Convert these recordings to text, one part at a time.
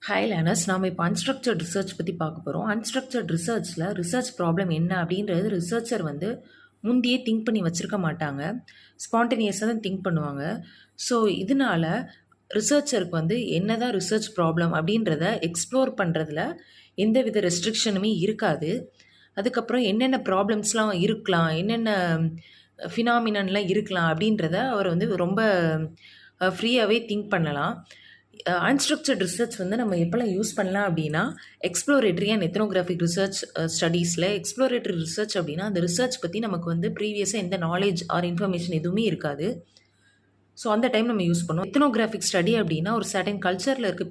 Hi learners, நாம் இப்போ unstructured research பற்றி பார்க்க போகிறோம். அன்ஸ்ட்ரக்சர்ட் ரிசர்ச்சில் ரிசர்ச் ப்ராப்ளம் என்ன அப்படின்றது ரிசர்ச்சர் முந்தையே திங்க் பண்ணி வச்சுருக்க மாட்டாங்க. ஸ்பான்டேனியஸாக தான் திங்க் பண்ணுவாங்க. ஸோ இதனால் ரிசர்ச்சருக்கு என்ன தான் ரிசர்ச் ப்ராப்ளம் அப்படின்றத எக்ஸ்ப்ளோர் பண்ணுறதுல எந்தவித ரெஸ்ட்ரிக்ஷனுமே இருக்காது. அதுக்கப்புறம் என்னென்ன ப்ராப்ளம்ஸ்லாம் இருக்கலாம், என்னென்ன ஃபினாமினன்லாம் இருக்கலாம் அப்படின்றத அவர் ரொம்ப ஃப்ரீயாகவே திங்க் பண்ணலாம். அன்ஸ்ட்ரக்சர்ட் ரிசர்ச் நம்ம எப்போல்லாம் யூஸ் பண்ணலாம் அப்படின்னா, எக்ஸ்ப்ளோரேட்டரி அண்ட் எத்னோகிராஃபிக் ரிசர்ச் ஸ்டடீஸில் எக்ஸ்ப்ளோரேட்டரி ரிசர்ச் அப்படின்னா அந்த ரிசர்ச் பற்றி நமக்கு ப்ரீவியஸாக எந்த நாலேஜ் ஆர் இன்ஃபர்மேஷன் எதுவுமே இருக்காது. ஸோ அந்த டைம் நம்ம யூஸ் பண்ணுவோம். எத்னோகிராஃபிக் ஸ்டடி அப்படின்னா ஒரு சர்டன் கல்ச்சரில் இருக்க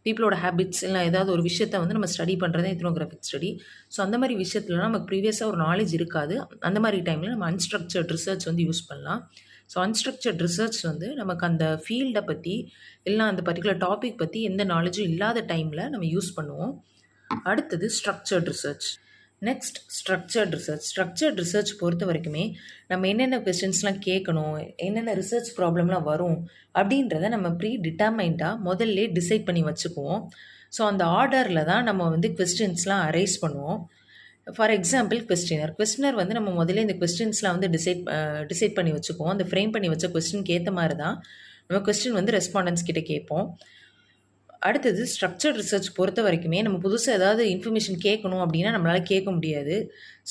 பீப்புளோட ஹேபிட்ஸ் இல்லை ஏதாவது ஒரு விஷயத்தை நம்ம ஸ்டடி பண்ணுறது எத்னோகிராஃபிக் ஸ்டடி. ஸோ அந்த மாதிரி விஷயத்துலலாம் நமக்கு ப்ரீவியஸாக ஒரு நாலேஜ் இருக்காது. அந்த மாதிரி டைமில் நம்ம அன்ஸ்ட்ரக்சர்ட் ரிசர்ச் யூஸ் பண்ணலாம். ஸோ அன்ஸ்ட்ரக்சர்ட் ரிசர்ச் நமக்கு அந்த ஃபீல்டை பற்றி இல்லை அந்த பர்டிகுலர் டாபிக் பற்றி எந்த நாலேஜும் இல்லாத டைமில் நம்ம யூஸ் பண்ணுவோம். அடுத்தது structured research. Next structured research பொறுத்த வரைக்குமே நம்ம என்னென்ன கொஸ்டின்ஸ்லாம் கேட்கணும், என்னென்ன ரிசர்ச் ப்ராப்ளம்லாம் வரும் அப்படின்றத நம்ம ப்ரீ டிட்டர்மைண்டாக முதல்ல டிசைட் பண்ணி வச்சுக்குவோம். ஸோ அந்த ஆர்டரில் தான் நம்ம கொஸ்டின்ஸ்லாம் அரைஸ் பண்ணுவோம். ஃபார் எக்ஸாம்பிள் கொஸ்டினர் நம்ம முதல்ல இந்த கொஸ்டின்ஸ்லாம் டிசைட் பண்ணி வச்சுக்குவோம். அந்த ஃப்ரேம் பண்ணி வச்ச கொஸ்டினுக்கு ஏற்ற மாதிரி தான் நம்ம கொஸ்டின் ரெஸ்பாண்டன்ஸ் கிட்ட கேட்போம். அடுத்தது ஸ்ட்ரக்சர்ட் ரிசர்ச் பொறுத்த வரைக்குமே நம்ம புதுசாக ஏதாவது இன்ஃபர்மேஷன் கேட்கணும் அப்படின்னா நம்மளால் கேட்க முடியாது.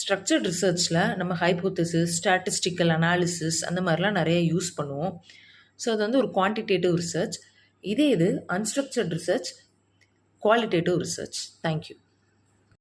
ஸ்ட்ரக்சர்ட் ரிசர்ச்சில் நம்ம ஹைப்போதசிஸ், ஸ்டாட்டிஸ்டிக்கல் அனாலிசிஸ் அந்த மாதிரிலாம் நிறைய யூஸ் பண்ணுவோம். ஸோ அது ஒரு குவான்டிடேட்டிவ் ரிசர்ச். இது unstructured research, qualitative research. Thank you.